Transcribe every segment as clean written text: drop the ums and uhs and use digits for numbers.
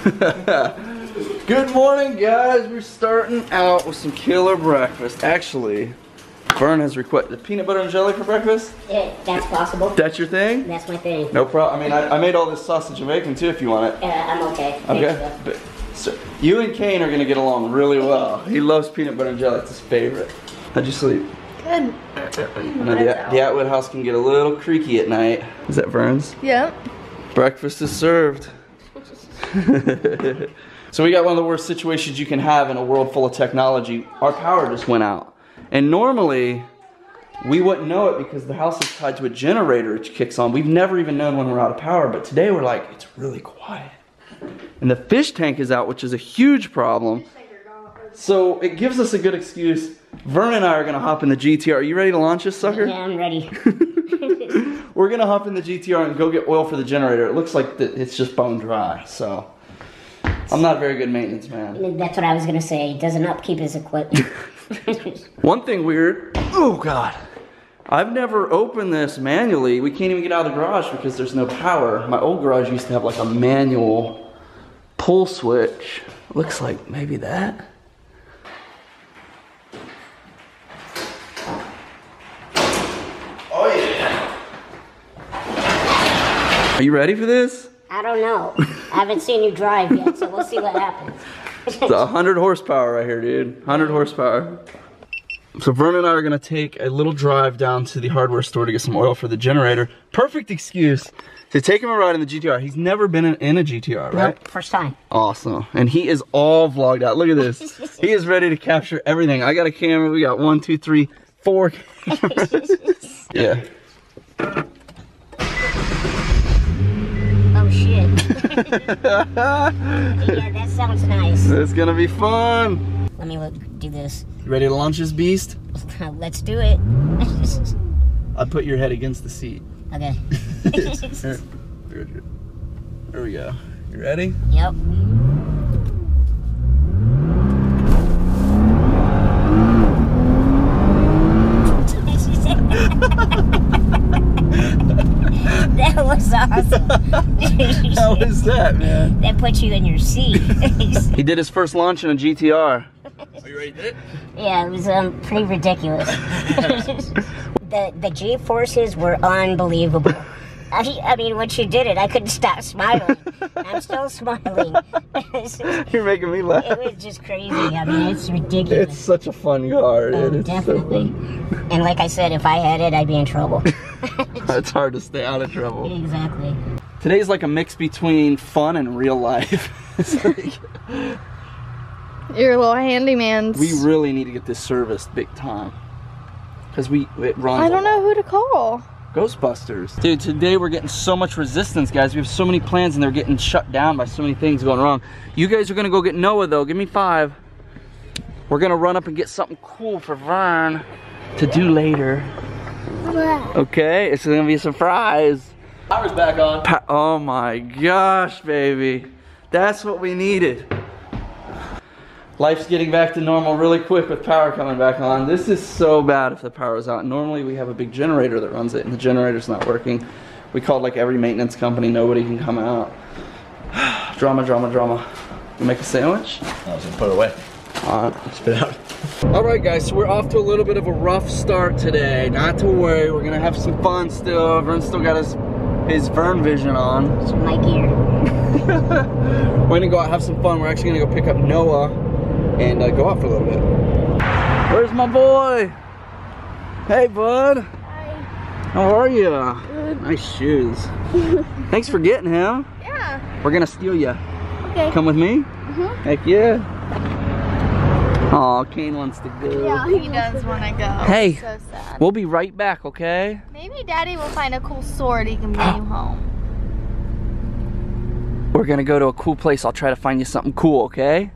Good morning, guys. We're starting out with some killer breakfast. Actually, Vern has requested peanut butter and jelly for breakfast. Yeah, that's possible. That's your thing? That's my thing. No problem. I mean, I made all this sausage and bacon too if you want it. I'm okay. Okay. But, so, you and Kane are going to get along really well. He loves peanut butter and jelly. It's his favorite. How'd you sleep? Good. The Atwood house can get a little creaky at night. Is that Vern's? Yep. Breakfast is served. So we got one of the worst situations you can have in a world full of technology. Our power just went out. And normally, we wouldn't know it because the house is tied to a generator which kicks on. We've never even known when we're out of power, but today we're like, it's really quiet. And the fish tank is out, which is a huge problem. So it gives us a good excuse. Vern and I are gonna hop in the GTR. Are you ready to launch this sucker? Yeah, I'm ready. We're gonna hop in the GTR and go get oil for the generator. It looks like it's just bone dry, so. I'm not a very good maintenance man. That's what I was gonna say. He doesn't upkeep his equipment. One thing weird, oh God. I've never opened this manually. We can't even get out of the garage because there's no power. My old garage used to have like a manual pull switch. Looks like maybe that. Oh yeah. Are you ready for this? I don't know. I haven't seen you drive yet, so we'll see what happens. It's 100 horsepower right here, dude. 100 horsepower. So Vern and I are gonna take a little drive down to the hardware store to get some oil for the generator. Perfect excuse to take him a ride in the GTR. He's never been in a GTR, right? Nope, first time. Awesome. And he is all vlogged out. Look at this. He is ready to capture everything. I got a camera. We got 1, 2, 3, 4 cameras. Yeah. Oh shit. Yeah, that sounds nice. It's gonna be fun. Let me do this. You ready to launch this beast? Let's do it. I'd put your head against the seat. Okay. There we go. You ready? Yep. That was awesome. How was that, man? That put you in your seat. He did his first launch in a GTR. Are you ready to do it? Yeah, it was pretty ridiculous. The G-forces were unbelievable. I mean, once you did it, I couldn't stop smiling. I'm still smiling. You're making me laugh. It was just crazy. I mean, it's ridiculous. It's such a fun car. It's definitely. So fun. And like I said, if I had it, I'd be in trouble. It's hard to stay out of trouble. Exactly. Today's like a mix between fun and real life. Like, You're a little handyman. we really need to get this serviced big time. Because it runs. I don't know who to call. Ghostbusters. Dude, today we're getting so much resistance, guys. We have so many plans and they're getting shut down by so many things going wrong. You guys are gonna go get Noah though. Give me 5. We're gonna run up and get something cool for Vern to do later. Okay, it's gonna be a surprise. Power's back on. Oh my gosh, baby. That's what we needed. Life's getting back to normal really quick with power coming back on. This is so bad if the power is out. Normally we have a big generator that runs it and the generator's not working. We called like every maintenance company, nobody can come out. Drama, drama, drama. You make a sandwich? I was gonna put it away. Alright. Spit out. Alright guys, so we're off to a little bit of a rough start today. Not to worry, we're gonna have some fun still. Vern's still got his Vern vision on. It's my gear. We're gonna go out and have some fun. We're actually gonna go pick up Noah and go out for a little bit. Where's my boy? Hey, bud. Hi. How are you? Good. Nice shoes. Thanks for getting him. Yeah. We're gonna steal you. Okay. Come with me? Mhm. Heck yeah. Aw, Kane wants to go. Yeah, he does want to go. Hey, So sad. we'll be right back, okay? Maybe Daddy will find a cool sword he can bring you home. We're gonna go to a cool place. I'll try to find you something cool, okay?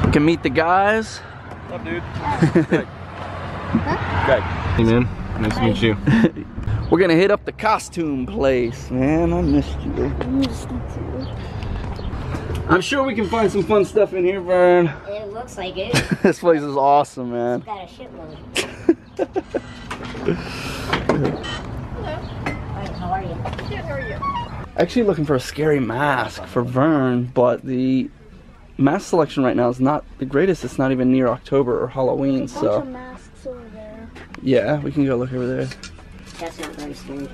You can meet the guys. What's up, dude? Huh? Good. Hey, man. Nice to meet you. We're gonna hit up the costume place. Man, I missed you. I missed you too. I'm sure we can find some fun stuff in here, Vern. It looks like it. This place is awesome, man. Got a shitload. Hello. Alright, how are you? Good, how are you? Actually looking for a scary mask for Vern, but the mask selection right now is not the greatest. It's not even near October or Halloween, There's a bunch so. of masks over there. Yeah, we can go look over there. That's not very scary.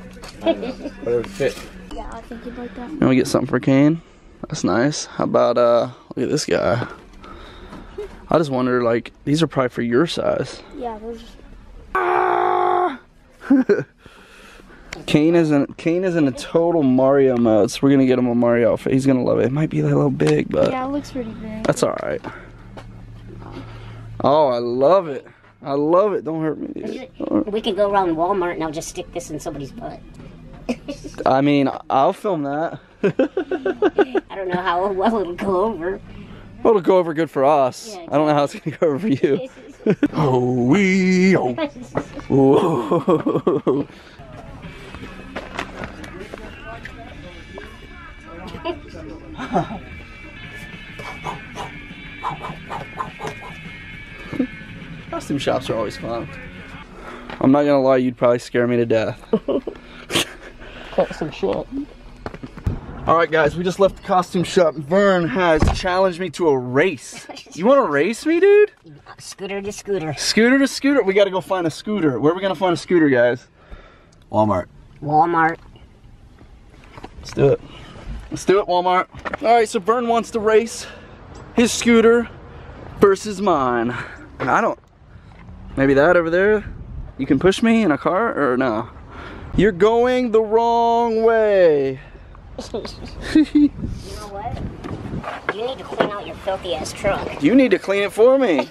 Whatever fit. Yeah, I think you'd like that. And we get something for Kane. That's nice. How about, look at this guy. I just wonder, like, these are probably for your size. Yeah, those. Ah! Kane is in a total Mario mode, so we're gonna get him a Mario outfit. He's gonna love it. It might be a little big, but Yeah, it looks pretty big. that's all right. Oh, I love it. I love it. Don't hurt me, dude. We could go around Walmart and I'll just stick this in somebody's butt. I mean, I'll film that. I don't know how well it'll go over. Well, it'll go over good for us. Yeah, I don't know how it's gonna go over for you. Oh, wee, oh. Whoa. Costume shops are always fun. I'm not gonna lie, you'd probably scare me to death. Cut some shit. Alright guys, we just left the costume shop. Vern has challenged me to a race. You wanna race me, dude? Scooter to scooter. Scooter to scooter? We gotta go find a scooter. Where are we gonna find a scooter, guys? Walmart. Walmart. Let's do it. Let's do it, Walmart. Alright, so Vern wants to race his scooter versus mine. And I don't... Maybe that over there? You can push me in a car, or no? You're going the wrong way. You know what? You need to clean out your filthy ass truck. You need to clean it for me.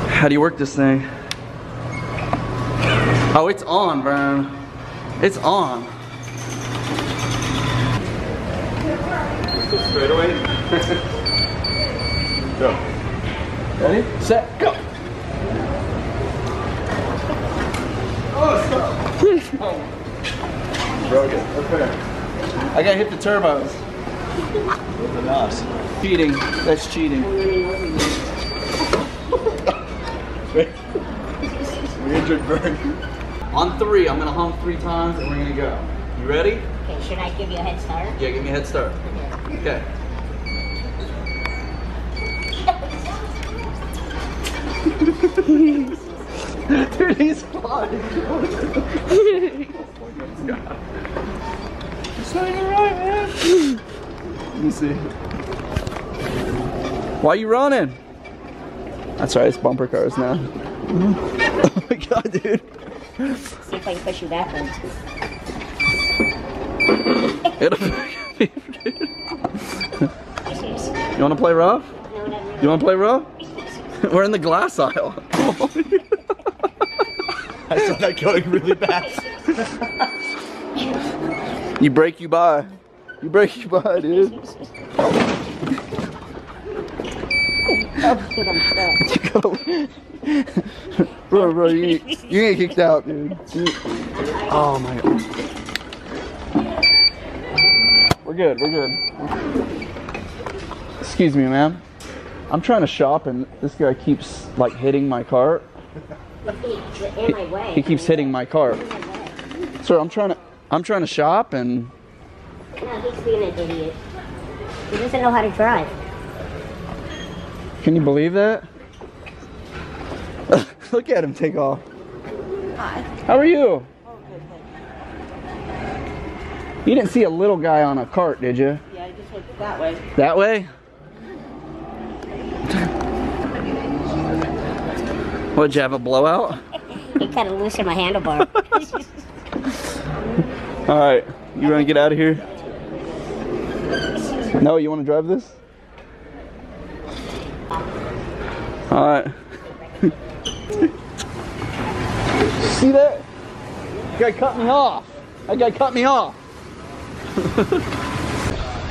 How do you work this thing? Oh, it's on, Vern. It's on. Straight away. Go. Ready, set, go. Oh, stop. Oh. Broke it. Okay. I gotta hit the turbos. The NOS. Cheating. That's cheating. We injured Vern. On 3, I'm gonna honk 3 times and we're gonna go. You ready? Okay, should I give you a head start? Yeah, give me a head start. Okay. Dude, he's flying. It's not even right, man. Let me see. Why are you running? That's right, it's bumper cars now. Oh my god, dude. See if I can push you backwards. You wanna play rough? No, not really. You wanna play rough? We're in the glass aisle. I saw that going really fast. You break, you buy. You break, you buy, dude. Oh, shit, I'm stuck. You gotta, bro, you get kicked out, dude. Oh my god. We're good, we're good. Excuse me, ma'am. I'm trying to shop and this guy keeps like hitting my cart. In my way. He keeps hitting my cart. Sir, I'm trying to shop and No, he's being an idiot. He doesn't know how to drive. can you believe that? Look at him take off. Hi. How are you? You didn't see a little guy on a cart, did you? Yeah, I just went that way. That way? What, did you have a blowout? He kind of loosened my handlebar. Alright, you want to get out of here? No, you want to drive this? Alright. See that? That guy cut me off. That guy cut me off.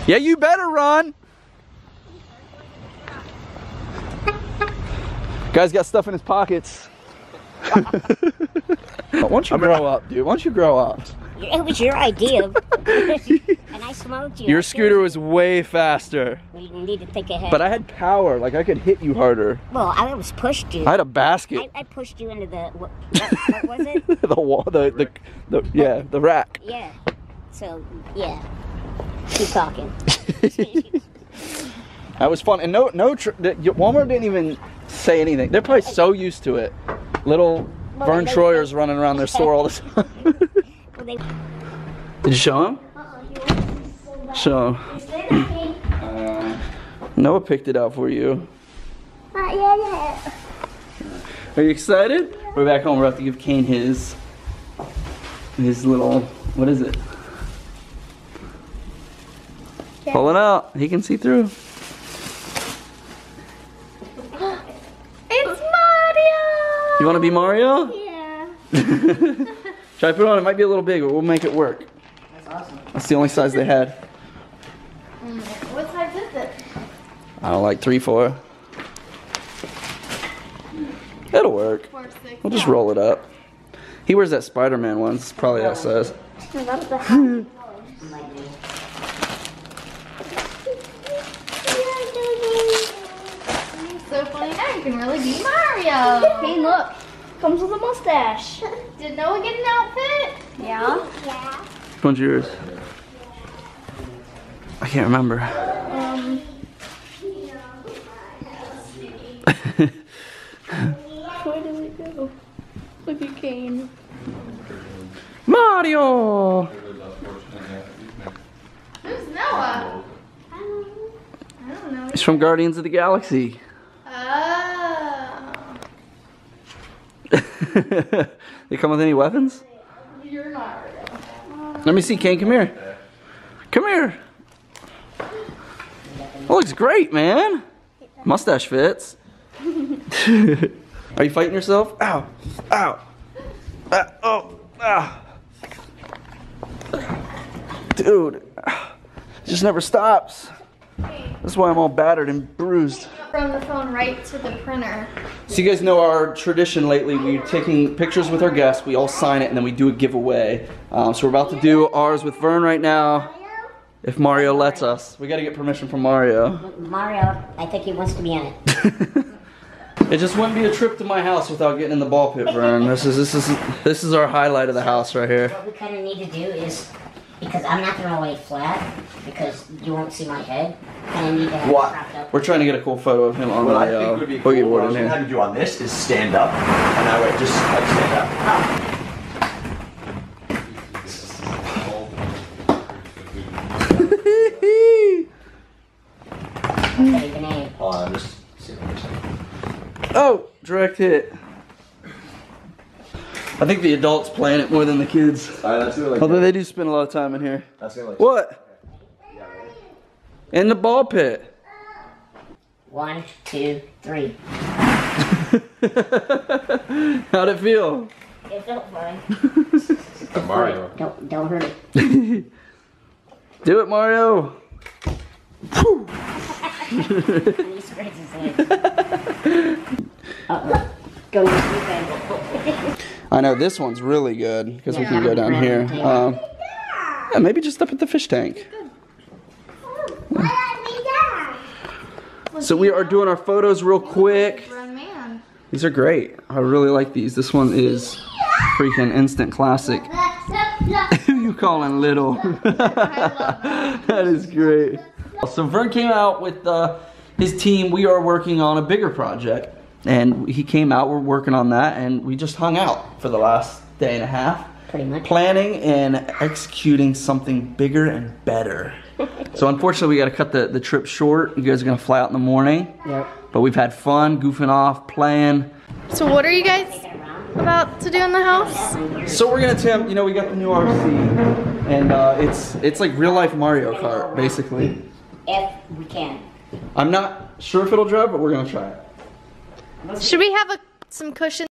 Yeah, you better run. Guy's got stuff in his pockets. Why don't you grow up, dude? Why don't you grow up? It was your idea. And I smoked you. Your scooter was way faster. We need to think ahead. But I had power, like I could hit you harder. Well, I was pushed you. I had a basket. I pushed you into the, what was it? The wall, the rack. Yeah. So, yeah. Keep talking. That was fun. And Walmart didn't even say anything. They're probably so used to it. Little Vern Troyer's running around their store all the time. Did you show him? Show him. Noah picked it out for you. Not yet. Are you excited? We're back home. We're about to give Kane his little, what is it? Yeah. Pull it out. He can see through. It's Mario! You want to be Mario? Yeah. Try to put it on. It might be a little big, but we'll make it work. That's awesome. That's the only size they had. What size is it? I don't like 3, 4. It'll work. 4, 6. We'll just roll it up. He wears that Spider-Man one. It's probably that size. That's the house. So funny now you can really be Mario. Hey, look. Comes with a mustache. Did Noah get an outfit? Yeah. Yeah. Which one's yours? I can't remember. Where did we go? Look at Kane. Mario! Who's Noah? I don't know. He's from Guardians of the Galaxy. Oh. They come with any weapons? You're not real. Let me see, Kane. Come here. Come here. That looks great, man. Mustache fits. Are you fighting yourself? Ow. Ow. Oh. Ah. Dude. It just never stops. That's why I'm all battered and bruised. From the phone right to the printer. So you guys know our tradition lately, we're taking pictures with our guests, we all sign it, and then we do a giveaway. So we're about to do ours with Vern right now, if Mario lets us. We gotta get permission from Mario. Mario, I think he wants to be in it. It just wouldn't be a trip to my house without getting in the ball pit, Vern. This is our highlight of the house right here. What we kind of need to do is, because I'm not gonna lay flat, because you won't see my head, and I need to have it propped up. We're trying to get a cool photo of him on What my I think would be boogie cool, what I board was in gonna have here. you do on this is stand up, and that way just like stand up. Okay, the name. Just see what you're saying. Oh, direct hit. I think the adults playing it more than the kids. Let's do it like Although that. they do spend a lot of time in here. Let's do it like What? In the ball pit. 1, 2, 3. How'd it feel? It felt fine. Mario. Don't hurt it. Do it, Mario. Whew. He spreads his legs. Uh-oh. Go with you, baby. I know this one's really good because we can go down here. Yeah, maybe just up at the fish tank. So we are doing our photos real quick. Grown man. These are great. I really like these. This one is freaking instant classic. Who you calling little? That is great. So Vern came out with his team. We are working on a bigger project. And he came out, we're working on that, and we just hung out for the last day and a half. Pretty much. Planning and executing something bigger and better. So unfortunately we gotta cut the trip short. You guys are gonna fly out in the morning. Yep. But we've had fun, goofing off, playing. So what are you guys about to do in the house? So we're gonna attempt, you know, we got the new RC, and it's like real life Mario Kart, basically. If we can. I'm not sure if it'll drive, but we're gonna try it. Should we have some cushions?